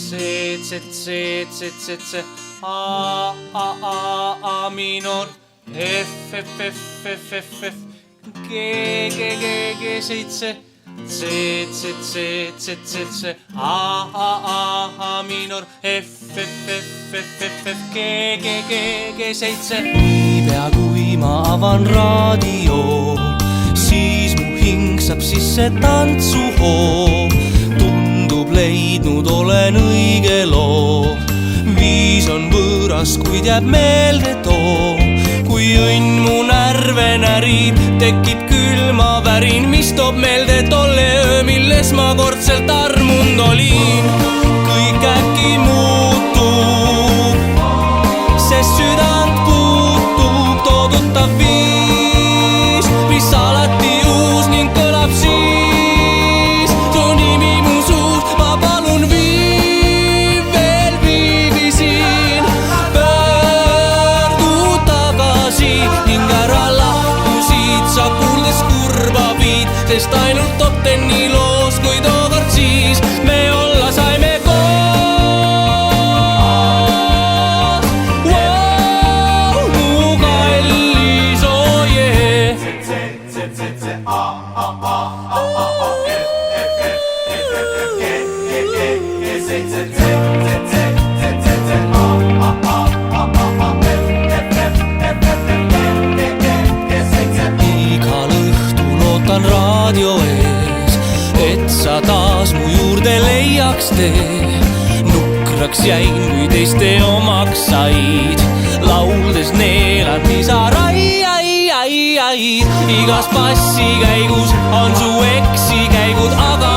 C, A, minor, F, G, 7, C, A, minor, F, G, 7. Niipea kui ma avan raadio, siis mu hing saab sisse tantsuhoo. Tundub leidnud olen õige loo. Viis on võõras, kuid jääb meelde too. Kui õnn mu närve närib, tekib külma värin, mis toob meelde tolle öö, milles ma kordselt armunud olin. Kõik äkki muutub, sest südant puutub toodutav viis, mis alati uus ning kõlab siis. Su nimi mu suust, ma palun veel viivisin. Pöördu tagasi ning ära lahku siit, sa kuuldes kurba viid, sest ainult topten nii loos, kui tookord siis me olla saime koos. Igal õhtul ootan raadio ees, et sa taas mu juurde leiaks tee. Nukraks jäin, kui teiste omaks said, lauldes neelad lisarai. Igas passikäigus on su eksikäigud, aga